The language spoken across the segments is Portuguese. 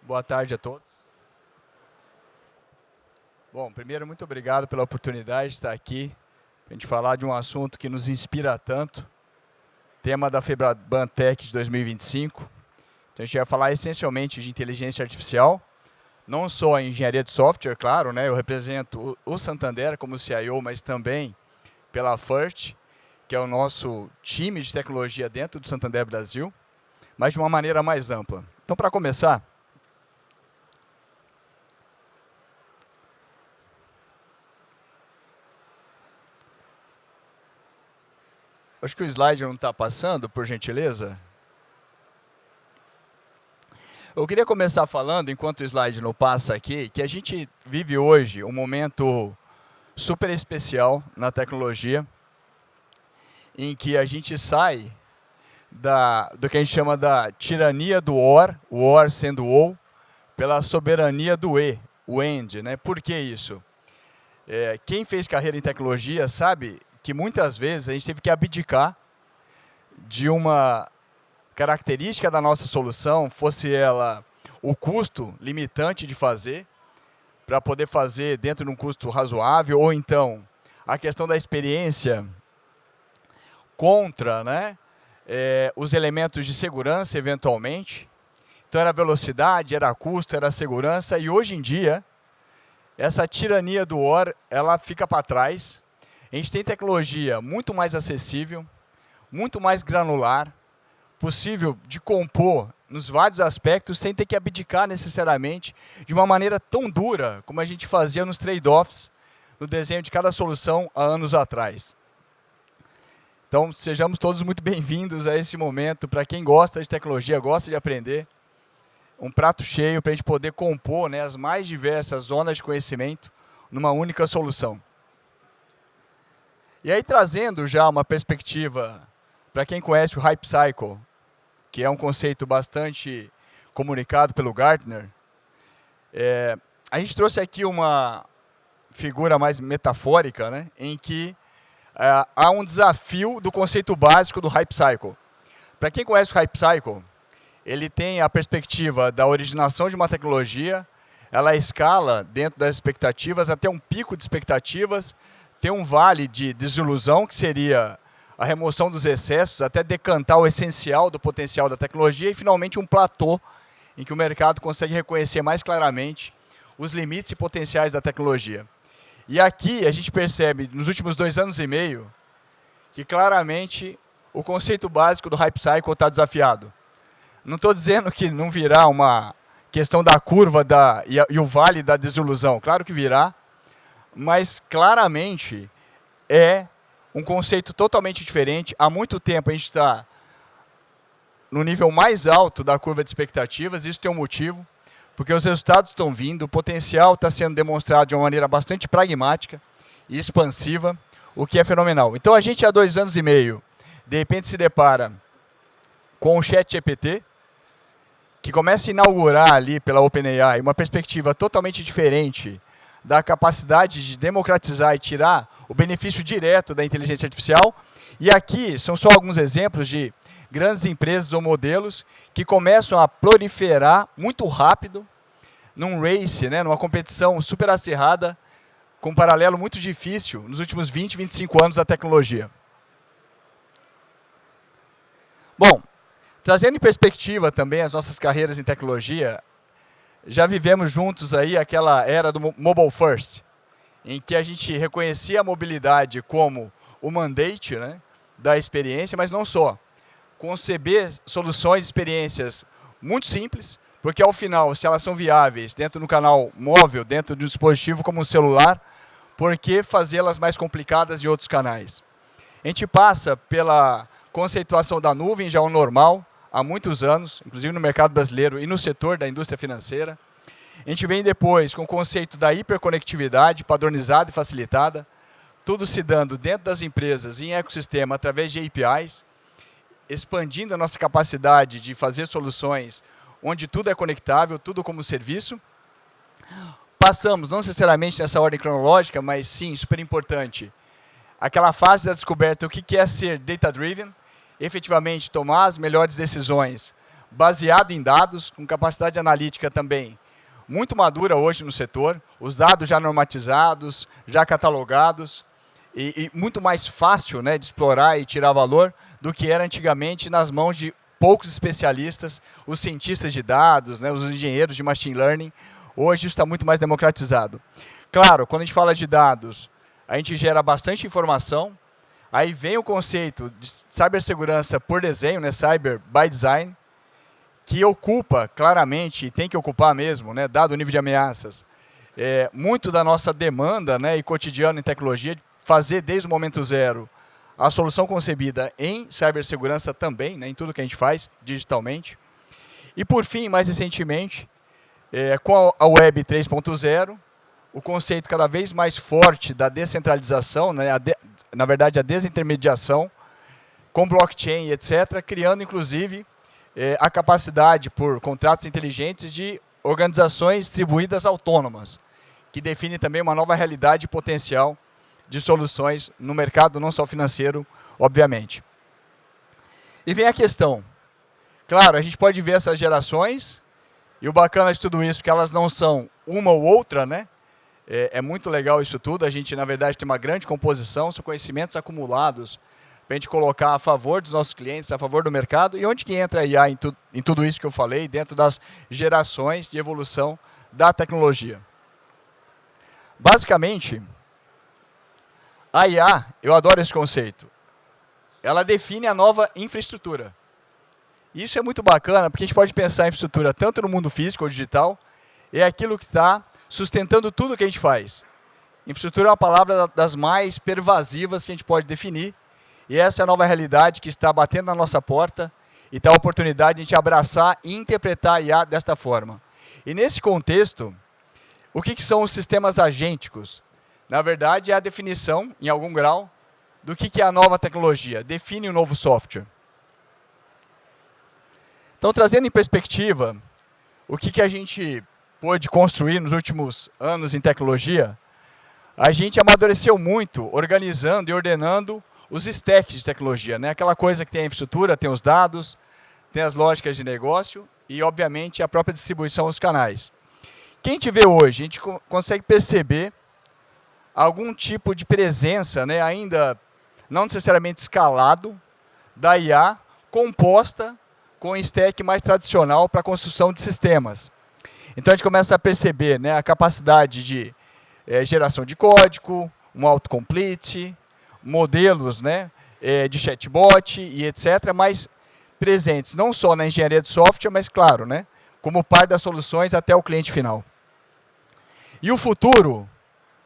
Boa tarde a todos. Bom, primeiro, muito obrigado pela oportunidade de estar aqui para a gente falar de um assunto que nos inspira tanto, tema da Febraban Tech de 2025. Então, a gente vai falar essencialmente de inteligência artificial, não só a engenharia de software, claro, né? Eu represento o Santander como CIO, mas também pela FIRST, que é o nosso time de tecnologia dentro do Santander Brasil, mas de uma maneira mais ampla. Então, para começar, acho que o slide não está passando, por gentileza. Eu queria começar falando, enquanto o slide não passa aqui, que a gente vive hoje um momento super especial na tecnologia, em que a gente sai do que a gente chama da tirania do OR, o OR sendo o OU, pela soberania do E, o END. Né? Por que isso? Quem fez carreira em tecnologia sabe que muitas vezes a gente teve que abdicar de uma característica da nossa solução, fosse ela o custo limitante de fazer, para poder fazer dentro de um custo razoável, ou então a questão da experiência contra, né, os elementos de segurança, eventualmente. Então, era velocidade, era custo, era segurança, e hoje em dia, essa tirania do OR, ela fica para trás. A gente tem tecnologia muito mais acessível, muito mais granular, possível de compor nos vários aspectos, sem ter que abdicar necessariamente de uma maneira tão dura como a gente fazia nos trade-offs, no desenho de cada solução há anos atrás. Então, sejamos todos muito bem-vindos a esse momento. Para quem gosta de tecnologia, gosta de aprender, um prato cheio para a gente poder compor, né, as mais diversas zonas de conhecimento numa única solução. E aí, trazendo já uma perspectiva, para quem conhece o Hype Cycle, que é um conceito bastante comunicado pelo Gartner, a gente trouxe aqui uma figura mais metafórica, né, em que há um desafio do conceito básico do Hype Cycle. Para quem conhece o Hype Cycle, ele tem a perspectiva da originação de uma tecnologia, ela escala dentro das expectativas até um pico de expectativas, tem um vale de desilusão, que seria a remoção dos excessos, até decantar o essencial do potencial da tecnologia, e finalmente um platô, em que o mercado consegue reconhecer mais claramente os limites e potenciais da tecnologia. E aqui a gente percebe, nos últimos 2 anos e meio, que claramente o conceito básico do Hype Cycle está desafiado. Não estou dizendo que não virá uma questão da curva e o vale da desilusão, claro que virá, mas claramente é um conceito totalmente diferente. Há muito tempo a gente está no nível mais alto da curva de expectativas, isso tem um motivo, porque os resultados estão vindo, o potencial está sendo demonstrado de uma maneira bastante pragmática e expansiva, o que é fenomenal. Então, a gente há 2 anos e meio, de repente se depara com o ChatGPT, que começa a inaugurar ali pela OpenAI uma perspectiva totalmente diferente da capacidade de democratizar e tirar o benefício direto da inteligência artificial. E aqui são só alguns exemplos de grandes empresas ou modelos que começam a proliferar muito rápido num race, né, numa competição super acirrada, com um paralelo muito difícil nos últimos 20, 25 anos da tecnologia. Bom, trazendo em perspectiva também as nossas carreiras em tecnologia, já vivemos juntos aí aquela era do mobile first, em que a gente reconhecia a mobilidade como o mandate, né, da experiência, mas não só. Conceber soluções e experiências muito simples, porque ao final, se elas são viáveis dentro do canal móvel, dentro de um dispositivo como um celular, por que fazê-las mais complicadas em outros canais? A gente passa pela conceituação da nuvem, já é o normal, há muitos anos, inclusive no mercado brasileiro e no setor da indústria financeira. A gente vem depois com o conceito da hiperconectividade padronizada e facilitada, tudo se dando dentro das empresas em ecossistema através de APIs, expandindo a nossa capacidade de fazer soluções onde tudo é conectável, tudo como serviço. Passamos, não necessariamente nessa ordem cronológica, mas sim, super importante, aquela fase da descoberta, o que é ser data-driven, efetivamente tomar as melhores decisões baseado em dados, com capacidade analítica também muito madura hoje no setor, os dados já normatizados, já catalogados, e muito mais fácil, né, de explorar e tirar valor do que era antigamente nas mãos de poucos especialistas, os cientistas de dados, né, os engenheiros de machine learning. Hoje isso está muito mais democratizado. Claro, quando a gente fala de dados, a gente gera bastante informação, aí vem o conceito de cibersegurança por desenho, né, cyber by design, que ocupa claramente, e tem que ocupar mesmo, né, dado o nível de ameaças, muito da nossa demanda, né, e cotidiano em tecnologia, fazer desde o momento zero a solução concebida em cibersegurança também, né, em tudo que a gente faz digitalmente. E por fim, mais recentemente, com a Web 3.0, o conceito cada vez mais forte da descentralização, né, na verdade a desintermediação, com blockchain, etc., criando inclusive a capacidade por contratos inteligentes de organizações distribuídas autônomas, que define também uma nova realidade potencial de soluções no mercado, não só financeiro, obviamente. E vem a questão. Claro, a gente pode ver essas gerações, e o bacana de tudo isso é que elas não são uma ou outra, né? É muito legal isso tudo, a gente, na verdade, tem uma grande composição, são conhecimentos acumulados para a gente colocar a favor dos nossos clientes, a favor do mercado, e onde que entra a IA em tudo isso que eu falei, dentro das gerações de evolução da tecnologia. Basicamente, a IA, eu adoro esse conceito, ela define a nova infraestrutura. Isso é muito bacana, porque a gente pode pensar em infraestrutura tanto no mundo físico ou digital, é aquilo que está sustentando tudo que a gente faz. Infraestrutura é uma palavra das mais pervasivas que a gente pode definir, e essa é a nova realidade que está batendo na nossa porta, e está a oportunidade de a gente abraçar e interpretar a IA desta forma. E nesse contexto, o que são os sistemas agênticos? Na verdade, é a definição, em algum grau, do que é a nova tecnologia, define o novo software. Então, trazendo em perspectiva o que a gente pôde construir nos últimos anos em tecnologia, a gente amadureceu muito organizando e ordenando os stacks de tecnologia, né? Aquela coisa que tem a infraestrutura, tem os dados, tem as lógicas de negócio e, obviamente, a própria distribuição dos canais. O que a gente vê hoje? A gente consegue perceber algum tipo de presença, né, ainda não necessariamente escalado, da IA composta com um stack mais tradicional para a construção de sistemas. Então, a gente começa a perceber, né, a capacidade de geração de código, um autocomplete, modelos, né, de chatbot e etc., mas presentes não só na engenharia de software, mas, claro, né, como parte das soluções até o cliente final. E o futuro,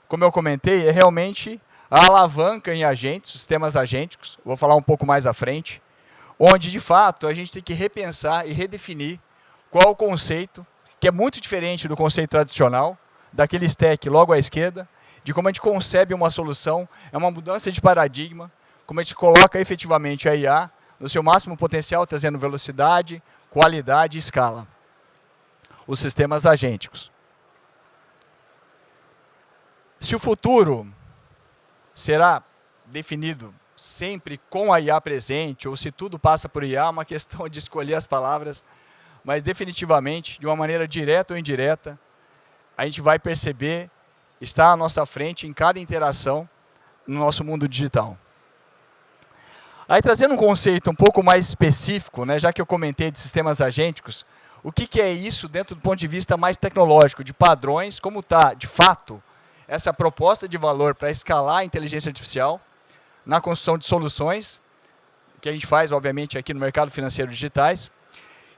como eu comentei, é realmente a alavanca em agentes, sistemas agênticos, vou falar um pouco mais à frente, onde, de fato, a gente tem que repensar e redefinir qual o conceito, que é muito diferente do conceito tradicional, daquele stack logo à esquerda, de como a gente concebe uma solução, é uma mudança de paradigma, como a gente coloca efetivamente a IA no seu máximo potencial, trazendo velocidade, qualidade e escala. Os sistemas agênticos. Se o futuro será definido sempre com a IA presente, ou se tudo passa por IA, é uma questão de escolher as palavras, mas definitivamente, de uma maneira direta ou indireta, a gente vai perceber, está à nossa frente em cada interação no nosso mundo digital. Aí, trazendo um conceito um pouco mais específico, né, já que eu comentei de sistemas agênticos, o que é isso dentro do ponto de vista mais tecnológico, de padrões, como está, de fato, essa proposta de valor para escalar a inteligência artificial na construção de soluções, que a gente faz, obviamente, aqui no mercado financeiro digitais,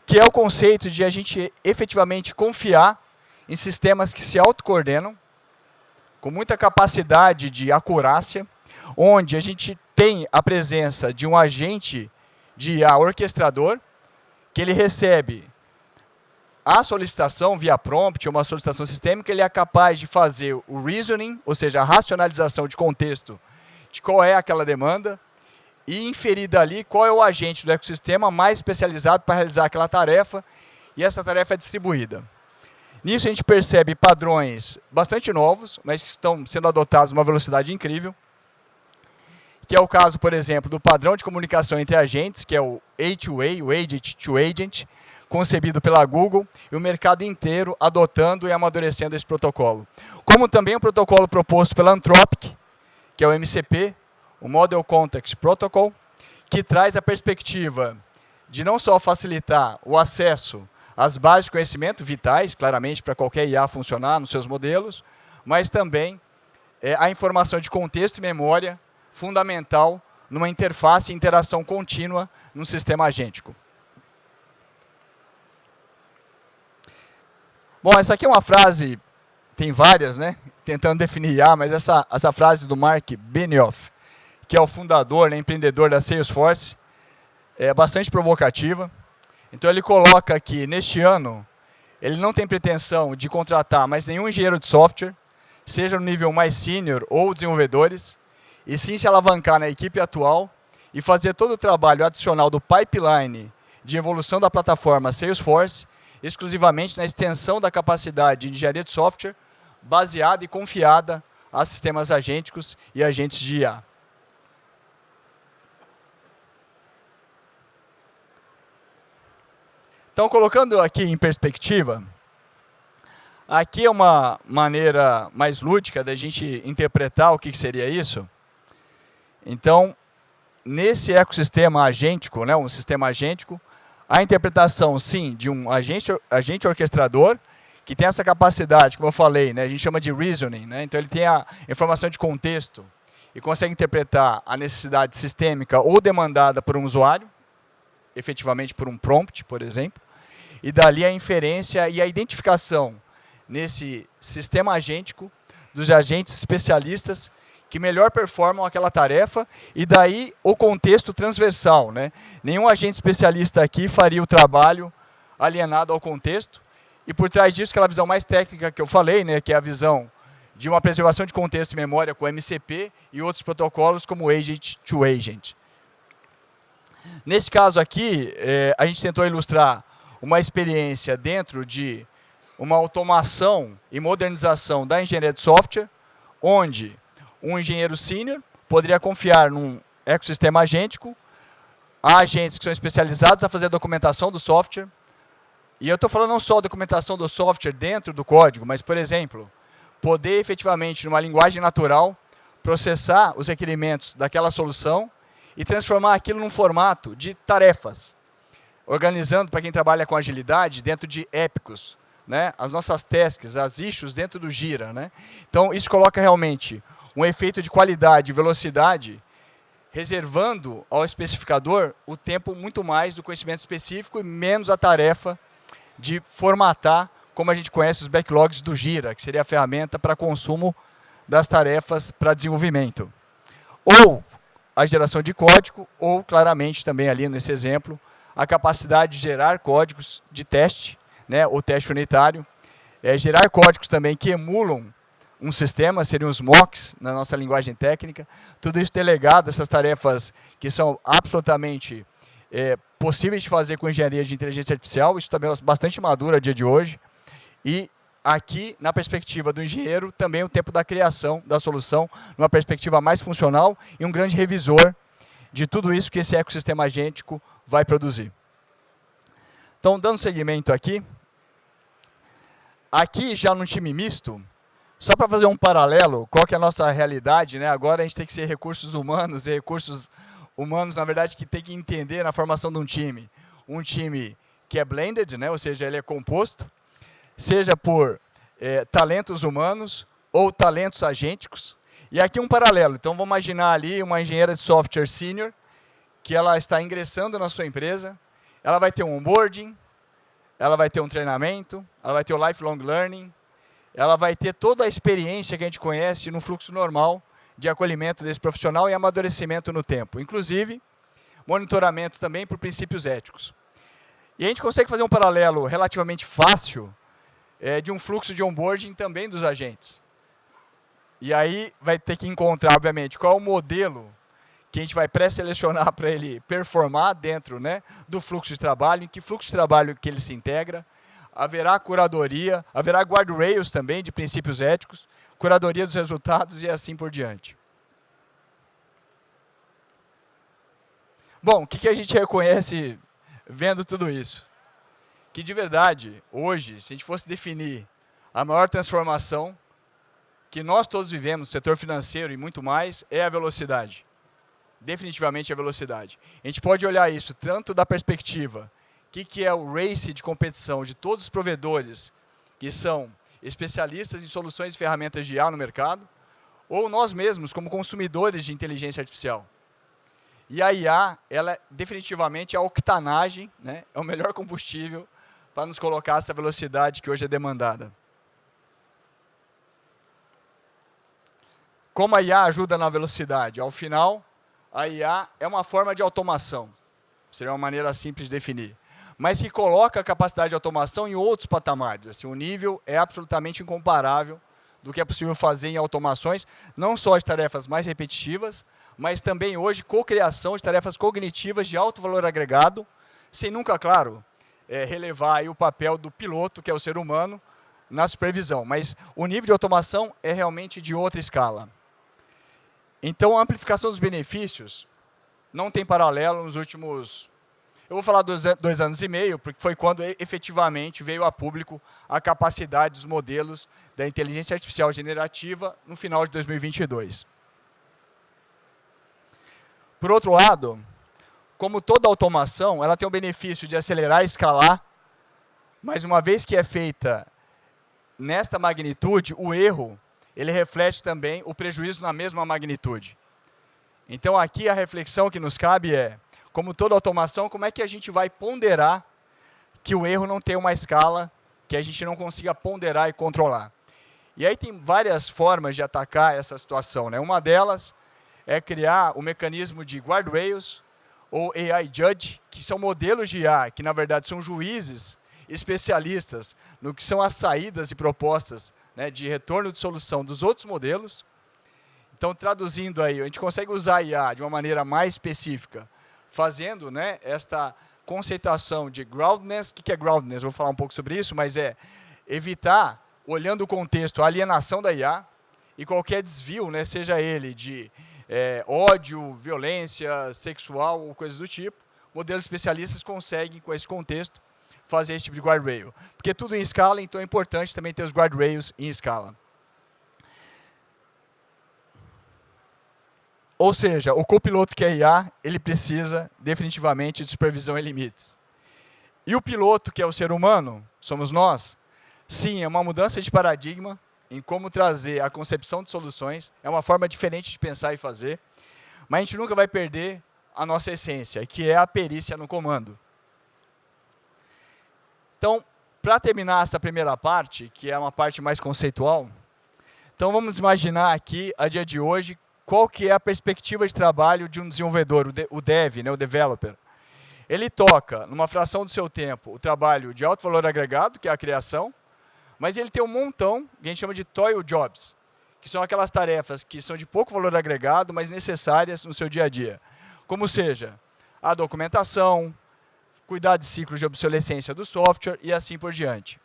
que é o conceito de a gente efetivamente confiar em sistemas que se autocoordenam, com muita capacidade de acurácia, onde a gente tem a presença de um agente de IA orquestrador, que ele recebe a solicitação via prompt, uma solicitação sistêmica, ele é capaz de fazer o reasoning, ou seja, a racionalização de contexto de qual é aquela demanda, e inferir dali qual é o agente do ecossistema mais especializado para realizar aquela tarefa, e essa tarefa é distribuída. Nisso a gente percebe padrões bastante novos, mas que estão sendo adotados numa velocidade incrível, que é o caso, por exemplo, do padrão de comunicação entre agentes, que é o A2A, o Agent to Agent, concebido pela Google e o mercado inteiro adotando e amadurecendo esse protocolo. Como também o protocolo proposto pela Anthropic, que é o MCP, o Model Context Protocol, que traz a perspectiva de não só facilitar o acesso às bases de conhecimento vitais, claramente, para qualquer IA funcionar nos seus modelos, mas também a informação de contexto e memória fundamental numa interface e interação contínua num sistema agêntico. Bom, essa aqui é uma frase, tem várias, né? Tentando definir IA, mas essa frase do Mark Benioff, que é o fundador, né, empreendedor da Salesforce, é bastante provocativa. Então ele coloca que, neste ano, ele não tem pretensão de contratar mais nenhum engenheiro de software, seja no nível mais sênior ou desenvolvedores, e sim se alavancar na equipe atual e fazer todo o trabalho adicional do pipeline de evolução da plataforma Salesforce, exclusivamente na extensão da capacidade de engenharia de software, baseada e confiada a sistemas agênticos e agentes de IA. Então, colocando aqui em perspectiva, aqui é uma maneira mais lúdica da gente interpretar o que seria isso. Então, nesse ecossistema agêntico, né, um sistema agêntico, a interpretação, sim, de um agente orquestrador, que tem essa capacidade, como eu falei, né, a gente chama de reasoning, né, então ele tem a informação de contexto e consegue interpretar a necessidade sistêmica ou demandada por um usuário, efetivamente por um prompt, por exemplo, e dali a inferência e a identificação nesse sistema agêntico dos agentes especialistas que melhor performam aquela tarefa, e daí o contexto transversal, né? Nenhum agente especialista aqui faria o trabalho alienado ao contexto, e por trás disso, aquela visão mais técnica que eu falei, né, que é a visão de uma preservação de contexto e memória com MCP e outros protocolos como Agent to Agent. Nesse caso aqui, a gente tentou ilustrar uma experiência dentro de uma automação e modernização da engenharia de software, onde um engenheiro sênior poderia confiar num ecossistema agêntico, há agentes que são especializados a fazer a documentação do software, e eu estou falando não só a documentação do software dentro do código, mas, por exemplo, poder efetivamente, numa linguagem natural, processar os requerimentos daquela solução e transformar aquilo num formato de tarefas, organizando, para quem trabalha com agilidade, dentro de épicos, né, as nossas tasks, as issues dentro do Gira, né? Então, isso coloca realmente um efeito de qualidade e velocidade, reservando ao especificador o tempo muito mais do conhecimento específico e menos a tarefa de formatar, como a gente conhece os backlogs do Gira, que seria a ferramenta para consumo das tarefas para desenvolvimento. Ou a geração de código, ou claramente também ali nesse exemplo, a capacidade de gerar códigos de teste, né, o teste unitário, gerar códigos também que emulam um sistema, seriam os mocks na nossa linguagem técnica, tudo isso delegado, essas tarefas que são absolutamente possíveis de fazer com engenharia de inteligência artificial, isso também é bastante maduro a dia de hoje, e aqui, na perspectiva do engenheiro, também o tempo da criação da solução, numa perspectiva mais funcional e um grande revisor de tudo isso que esse ecossistema agêntico vai produzir. Então, dando seguimento aqui já no time misto, só para fazer um paralelo, qual que é a nossa realidade, né? Agora a gente tem que ser recursos humanos, e recursos humanos, na verdade, que tem que entender na formação de um time que é blended, né? Ou seja, ele é composto, seja por talentos humanos ou talentos agênticos. E aqui um paralelo, então vamos imaginar ali uma engenheira de software senior, que ela está ingressando na sua empresa, ela vai ter um onboarding, ela vai ter um treinamento, ela vai ter o lifelong learning, ela vai ter toda a experiência que a gente conhece no fluxo normal de acolhimento desse profissional e amadurecimento no tempo. Inclusive, monitoramento também por princípios éticos. E a gente consegue fazer um paralelo relativamente fácil de um fluxo de onboarding também dos agentes. E aí vai ter que encontrar, obviamente, qual é o modelo que a gente vai pré-selecionar para ele performar dentro, né, do fluxo de trabalho, em que fluxo de trabalho que ele se integra. Haverá curadoria, haverá guardrails também de princípios éticos, curadoria dos resultados e assim por diante. Bom, o que a gente reconhece vendo tudo isso? que, de verdade, hoje, se a gente fosse definir a maior transformação que nós todos vivemos no setor financeiro e muito mais, é a velocidade. Definitivamente a velocidade. A gente pode olhar isso tanto da perspectiva, o que é o race de competição de todos os provedores que são especialistas em soluções e ferramentas de IA no mercado, ou nós mesmos como consumidores de inteligência artificial. E a IA, ela definitivamente é a octanagem, né? É o melhor combustível para nos colocar essa velocidade que hoje é demandada. Como a IA ajuda na velocidade? Ao final, a IA é uma forma de automação. Seria uma maneira simples de definir. Mas que coloca a capacidade de automação em outros patamares. Assim, o nível é absolutamente incomparável do que é possível fazer em automações, não só de tarefas mais repetitivas, mas também hoje co-criação de tarefas cognitivas de alto valor agregado, sem nunca, claro, relevar aí o papel do piloto, que é o ser humano, na supervisão. Mas o nível de automação é realmente de outra escala. Então, a amplificação dos benefícios não tem paralelo nos últimos... Eu vou falar 2 anos e meio, porque foi quando efetivamente veio a público a capacidade dos modelos da inteligência artificial generativa no final de 2022. Por outro lado, como toda automação, ela tem o benefício de acelerar e escalar, mas uma vez que é feita nesta magnitude, o erro, ele reflete também o prejuízo na mesma magnitude. Então, aqui a reflexão que nos cabe é, como toda automação, como é que a gente vai ponderar que o erro não tenha uma escala que a gente não consiga ponderar e controlar. E aí tem várias formas de atacar essa situação, né? Uma delas é criar o mecanismo de guardrails ou AI Judge, que são modelos de IA, que na verdade são juízes especialistas no que são as saídas e propostas, né, de retorno de solução dos outros modelos. Então, traduzindo aí, a gente consegue usar a IA de uma maneira mais específica, fazendo, né, esta conceituação de groundedness. O que é groundedness? Vou falar um pouco sobre isso, mas é evitar, olhando o contexto, a alienação da IA e qualquer desvio, né, seja ele de ódio, violência sexual ou coisas do tipo. Modelos especialistas conseguem, com esse contexto, fazer esse tipo de guardrail. Porque tudo em escala, então é importante também ter os guardrails em escala. Ou seja, o copiloto que é IA, ele precisa definitivamente de supervisão em limites. E o piloto, que é o ser humano, somos nós, sim, é uma mudança de paradigma em como trazer a concepção de soluções, é uma forma diferente de pensar e fazer, mas a gente nunca vai perder a nossa essência, que é a perícia no comando. Então, para terminar essa primeira parte, que é uma parte mais conceitual, então vamos imaginar aqui, a dia de hoje, qual que é a perspectiva de trabalho de um desenvolvedor, o dev, né, o developer. Ele toca, numa fração do seu tempo, o trabalho de alto valor agregado, que é a criação, mas ele tem um montão, que a gente chama de toil jobs, que são aquelas tarefas que são de pouco valor agregado, mas necessárias no seu dia a dia. Como seja, a documentação, cuidar de ciclos de obsolescência do software e assim por diante.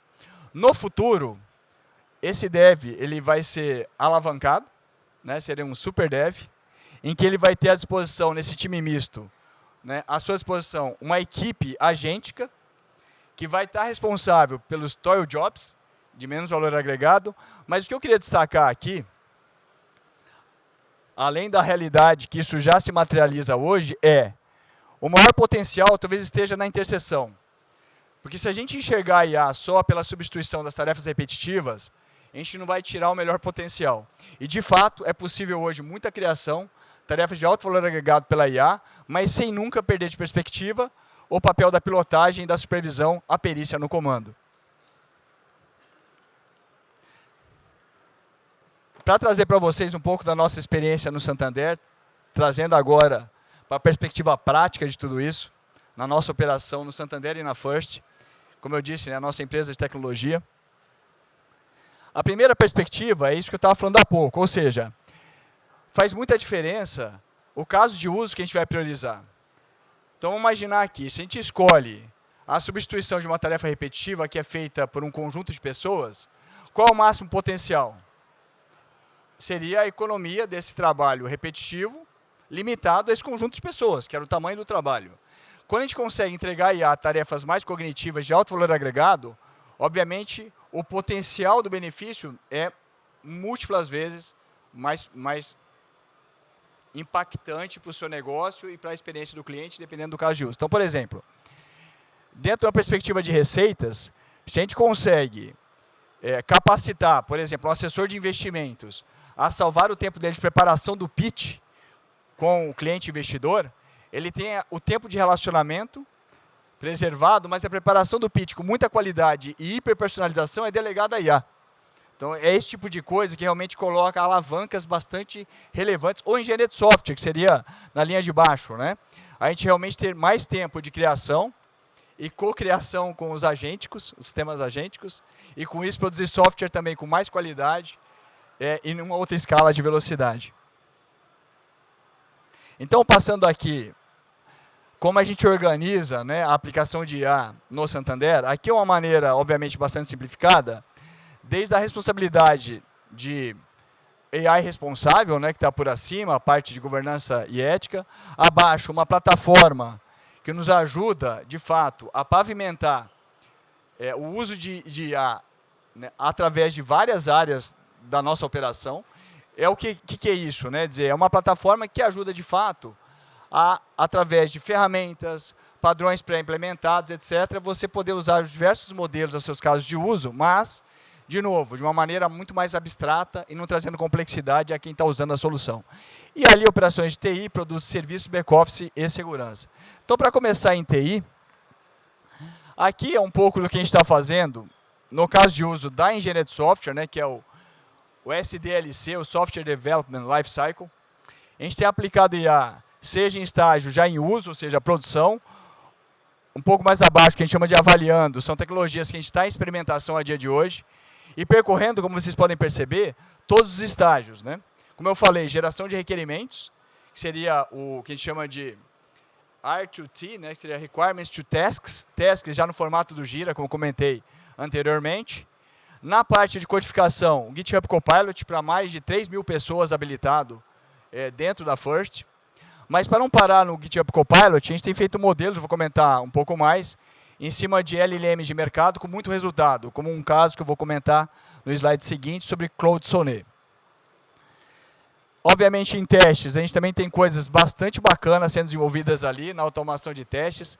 No futuro, esse dev ele vai ser alavancado, né, seria um super dev, em que ele vai ter à disposição, nesse time misto, né, à sua disposição, uma equipe agêntica, que vai estar responsável pelos toil jobs, de menos valor agregado, mas o que eu queria destacar aqui, além da realidade que isso já se materializa hoje, o maior potencial talvez esteja na interseção. Porque se a gente enxergar a IA só pela substituição das tarefas repetitivas, a gente não vai tirar o melhor potencial. E, de fato, é possível hoje muita criação, tarefas de alto valor agregado pela IA, mas sem nunca perder de perspectiva o papel da pilotagem, da supervisão, a perícia no comando. Para trazer para vocês um pouco da nossa experiência no Santander, trazendo agora para a perspectiva prática de tudo isso, na nossa operação no Santander e na First, como eu disse, né, a nossa empresa de tecnologia. A primeira perspectiva é isso que eu estava falando há pouco, ou seja, faz muita diferença o caso de uso que a gente vai priorizar. Então, vamos imaginar aqui, se a gente escolhe a substituição de uma tarefa repetitiva que é feita por um conjunto de pessoas, qual é o máximo potencial? Seria a economia desse trabalho repetitivo limitado a esse conjunto de pessoas, que era o tamanho do trabalho. Quando a gente consegue entregar a IA tarefas mais cognitivas de alto valor agregado, obviamente o potencial do benefício é múltiplas vezes mais impactante para o seu negócio e para a experiência do cliente, dependendo do caso de uso. Então, por exemplo, dentro de uma perspectiva de receitas, se a gente consegue capacitar, por exemplo, um assessor de investimentos a salvar o tempo dele de preparação do pitch com o cliente investidor, ele tem o tempo de relacionamento preservado, mas a preparação do pitch com muita qualidade e hiperpersonalização é delegada a IA. Então, é esse tipo de coisa que realmente coloca alavancas bastante relevantes, ou engenharia de software, que seria na linha de baixo, né? A gente realmente ter mais tempo de criação e co-criação com os agênticos, os sistemas agênticos, e com isso produzir software também com mais qualidade e em uma outra escala de velocidade. Então, passando aqui, como a gente organiza, né, a aplicação de IA no Santander, aqui é uma maneira, obviamente, bastante simplificada, desde a responsabilidade de AI responsável, né, que está por acima, a parte de governança e ética, abaixo uma plataforma que nos ajuda, de fato, a pavimentar o uso de IA, né, através de várias áreas da nossa operação. O que é isso? Né? Dizer, é uma plataforma que ajuda, de fato, através de ferramentas, padrões pré-implementados, etc., você poder usar os diversos modelos aos seus casos de uso, mas, de novo, de uma maneira muito mais abstrata e não trazendo complexidade a quem está usando a solução. E ali, operações de TI, produtos, serviços, back-office e segurança. Então, para começar em TI, aqui é um pouco do que a gente está fazendo, no caso de uso da engenharia de software, né, que é o SDLC, o Software Development Lifecycle. A gente tem aplicado IA, seja em estágio já em uso, ou seja, produção. Um pouco mais abaixo, que a gente chama de avaliando, são tecnologias que a gente está em experimentação a dia de hoje. E percorrendo, como vocês podem perceber, todos os estágios, né? Como eu falei, geração de requerimentos, que seria o que a gente chama de R2T, né, que seria Requirements to Tasks, tasks já no formato do Gira, como comentei anteriormente. Na parte de codificação, o GitHub Copilot para mais de 3.000 pessoas habilitado dentro da First. Mas para não parar no GitHub Copilot, a gente tem feito modelos, vou comentar um pouco mais, em cima de LLMs de mercado com muito resultado, como um caso que eu vou comentar no slide seguinte sobre Claude Sonnet. Obviamente, em testes, a gente também tem coisas bastante bacanas sendo desenvolvidas ali, na automação de testes,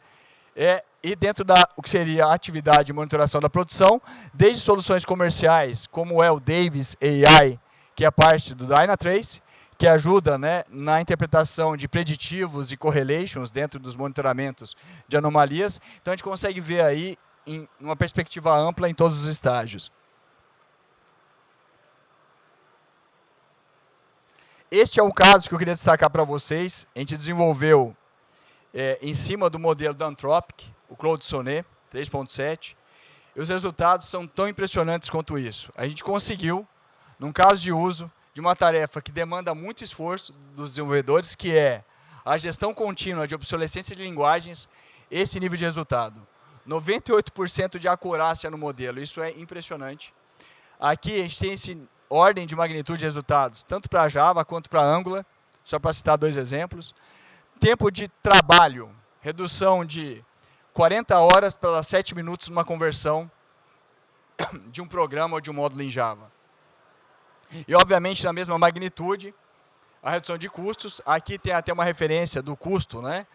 e dentro da o que seria a atividade de monitoração da produção, desde soluções comerciais, como é o Davis AI, que é parte do Dynatrace, que ajuda, né, na interpretação de preditivos e correlations dentro dos monitoramentos de anomalias. Então, a gente consegue ver aí em uma perspectiva ampla em todos os estágios. Este é um caso que eu queria destacar para vocês. A gente desenvolveu em cima do modelo da Anthropic, o Claude Sonnet 3.7, e os resultados são tão impressionantes quanto isso. A gente conseguiu, num caso de uso, de uma tarefa que demanda muito esforço dos desenvolvedores, que é a gestão contínua de obsolescência de linguagens, esse nível de resultado. 98% de acurácia no modelo, isso é impressionante. Aqui a gente tem esse ordem de magnitude de resultados, tanto para Java quanto para Angular, só para citar dois exemplos. Tempo de trabalho, redução de 40 horas para 7 minutos numa conversão de um programa ou de um módulo em Java. E, obviamente, na mesma magnitude, a redução de custos. Aqui tem até uma referência do custo, né,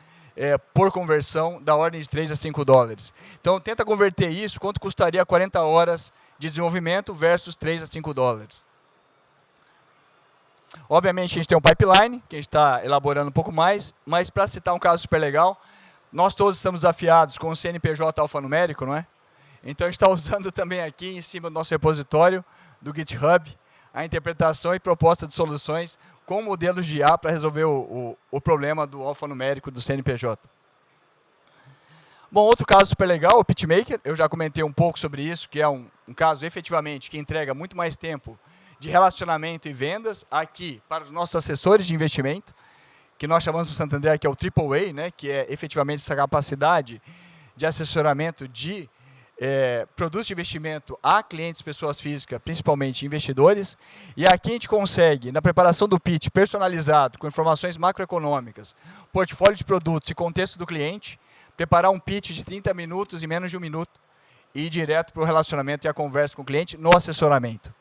por conversão da ordem de 3 a 5 dólares. Então, tenta converter isso, quanto custaria 40 horas de desenvolvimento versus 3 a 5 dólares. Obviamente, a gente tem um pipeline, que a gente está elaborando um pouco mais, mas para citar um caso super legal, nós todos estamos desafiados com o CNPJ alfanumérico, não é? Então, a gente está usando também aqui, em cima do nosso repositório do GitHub, a interpretação e proposta de soluções com modelos de IA para resolver o problema do alfanumérico do CNPJ. Bom, outro caso super legal, o PitchMaker, eu já comentei um pouco sobre isso, que é um caso efetivamente que entrega muito mais tempo de relacionamento e vendas aqui para os nossos assessores de investimento, que nós chamamos no Santander, que é o AAA, né, que é efetivamente essa capacidade de assessoramento de produtos de investimento a clientes, pessoas físicas, principalmente investidores. E aqui a gente consegue, na preparação do pitch personalizado, com informações macroeconômicas, portfólio de produtos e contexto do cliente, preparar um pitch de 30 minutos em menos de 1 minuto e ir direto para o relacionamento e a conversa com o cliente no assessoramento.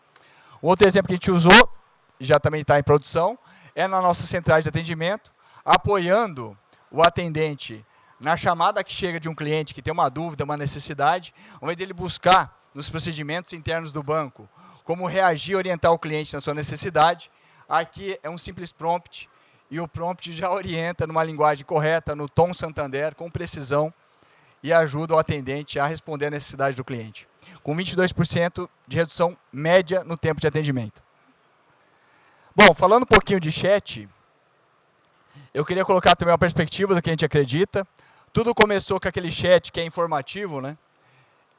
Outro exemplo que a gente usou, já também está em produção, é na nossa central de atendimento, apoiando o atendente na chamada que chega de um cliente que tem uma dúvida, uma necessidade, ao invés dele buscar nos procedimentos internos do banco como reagir e orientar o cliente na sua necessidade, aqui é um simples prompt, e o prompt já orienta numa linguagem correta, no tom Santander, com precisão, e ajuda o atendente a responder à necessidade do cliente, com 22% de redução média no tempo de atendimento. Bom, falando um pouquinho de chat, eu queria colocar também uma perspectiva do que a gente acredita. Tudo começou com aquele chat que é informativo, né?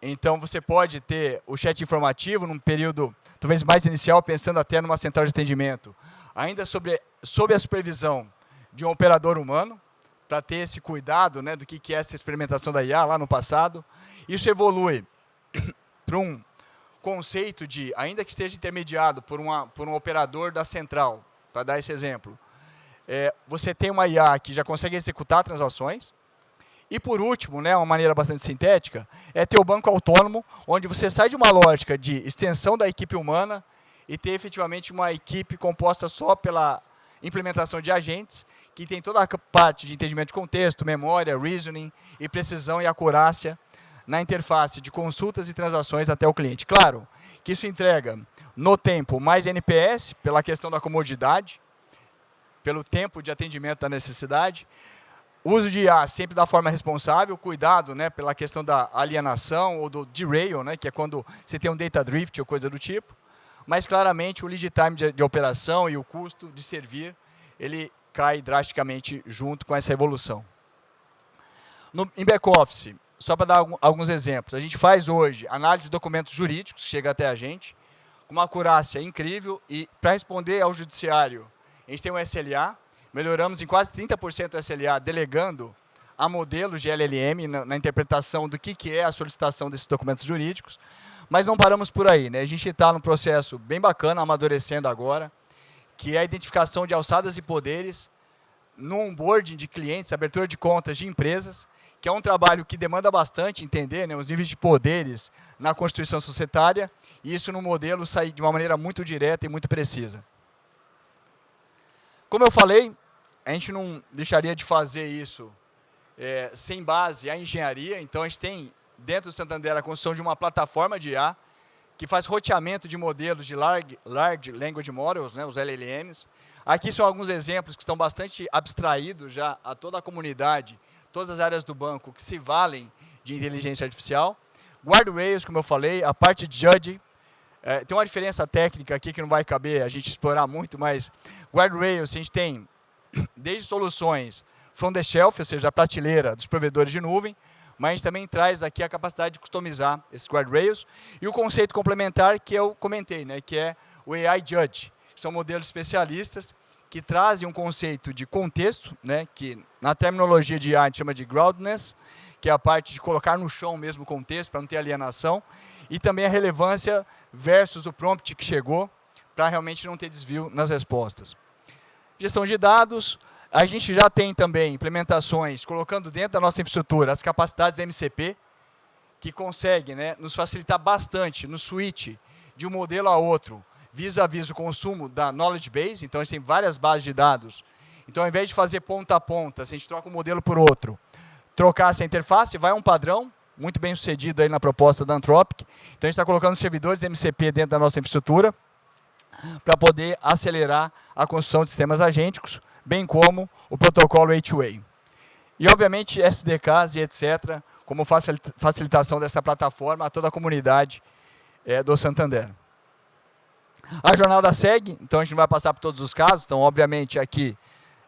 Então, você pode ter o chat informativo num período, talvez mais inicial, pensando até numa central de atendimento, ainda sob a supervisão de um operador humano, para ter esse cuidado, né, do que é essa experimentação da IA lá no passado. Isso evolui para um conceito de, ainda que esteja intermediado por um operador da central, para dar esse exemplo, você tem uma IA que já consegue executar transações. E, por último, né, uma maneira bastante sintética, é ter o banco autônomo, onde você sai de uma lógica de extensão da equipe humana e ter efetivamente uma equipe composta só pela implementação de agentes, que tem toda a parte de entendimento de contexto, memória, reasoning e precisão e acurácia na interface de consultas e transações até o cliente. Claro que isso entrega, no tempo, mais NPS, pela questão da comodidade, pelo tempo de atendimento da necessidade, uso de IA sempre da forma responsável, cuidado, né, pela questão da alienação ou do derail, né, que é quando você tem um data drift ou coisa do tipo, mas claramente o lead time de operação e o custo de servir, ele cai drasticamente junto com essa evolução. Em back-office, só para dar alguns exemplos, a gente faz hoje análise de documentos jurídicos, chega até a gente, com uma acurácia incrível, e para responder ao judiciário, a gente tem um SLA, melhoramos em quase 30% o SLA, delegando a modelos de LLM na interpretação do que é a solicitação desses documentos jurídicos, mas não paramos por aí, né? A gente está num processo bem bacana, amadurecendo agora, que é a identificação de alçadas e poderes no onboarding de clientes, abertura de contas de empresas, que é um trabalho que demanda bastante entender, né, os níveis de poderes na constituição societária, e isso no modelo sair de uma maneira muito direta e muito precisa. Como eu falei, a gente não deixaria de fazer isso sem base a engenharia, então a gente tem dentro do Santander a construção de uma plataforma de IA que faz roteamento de modelos de Large Language Models, né, os LLMs. Aqui são alguns exemplos que estão bastante abstraídos já a toda a comunidade, todas as áreas do banco que se valem de inteligência artificial. Guardrails, como eu falei, a parte de Judge. Tem uma diferença técnica aqui que não vai caber a gente explorar muito, mas Guardrails, a gente tem desde soluções from the shelf, ou seja, a prateleira dos provedores de nuvem, mas a gente também traz aqui a capacidade de customizar esses guardrails. E o conceito complementar que eu comentei, né, que é o AI Judge, que são modelos especialistas que trazem um conceito de contexto, né, que na terminologia de AI a gente chama de groundedness, que é a parte de colocar no chão mesmo o contexto, para não ter alienação, e também a relevância versus o prompt que chegou, para realmente não ter desvio nas respostas. Gestão de dados, a gente já tem também implementações, colocando dentro da nossa infraestrutura as capacidades MCP, que conseguem, né, nos facilitar bastante no switch de um modelo a outro, vis-a-vis o consumo da knowledge base. Então, a gente tem várias bases de dados. Então, ao invés de fazer ponta a ponta, se a gente troca um modelo por outro, trocar essa interface, vai a um padrão, muito bem sucedido aí na proposta da Anthropic. Então, a gente está colocando servidores MCP dentro da nossa infraestrutura para poder acelerar a construção de sistemas agênticos, bem como o protocolo A2A. E, obviamente, SDKs e etc., como facilitação dessa plataforma a toda a comunidade do Santander. A jornada segue, então a gente não vai passar por todos os casos, então, obviamente, aqui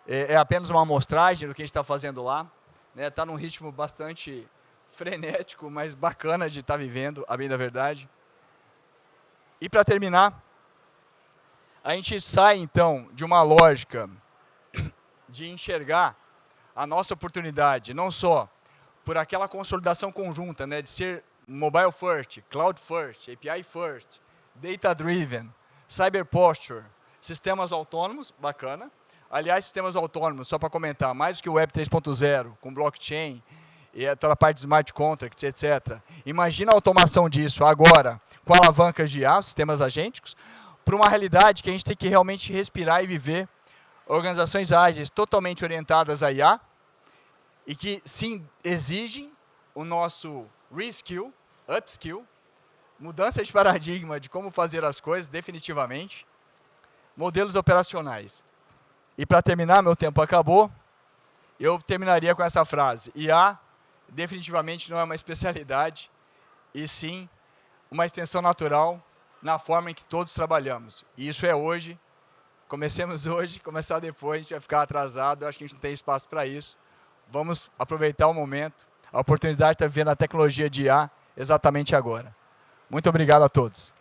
é apenas uma amostragem do que a gente está fazendo lá. Está num ritmo bastante frenético, mas bacana de estar vivendo, a bem da verdade. E, para terminar, a gente sai, então, de uma lógica de enxergar a nossa oportunidade, não só por aquela consolidação conjunta, né, de ser mobile first, cloud first, API first, data driven, cyber posture, sistemas autônomos, bacana. Aliás, sistemas autônomos, só para comentar, mais do que o Web 3.0, com blockchain e toda a parte de smart contracts, etc. Imagina a automação disso agora, com alavancas de IA, sistemas agênticos, para uma realidade que a gente tem que realmente respirar e viver. Organizações ágeis totalmente orientadas a IA e que, sim, exigem o nosso reskill, upskill, mudança de paradigma de como fazer as coisas, definitivamente, modelos operacionais. E para terminar, meu tempo acabou, eu terminaria com essa frase: IA definitivamente não é uma especialidade, e sim uma extensão natural na forma em que todos trabalhamos. E isso é hoje. Comecemos hoje, começar depois, a gente vai ficar atrasado, eu acho que a gente não tem espaço para isso. Vamos aproveitar o momento, a oportunidade de estar vivendo a tecnologia de IA exatamente agora. Muito obrigado a todos.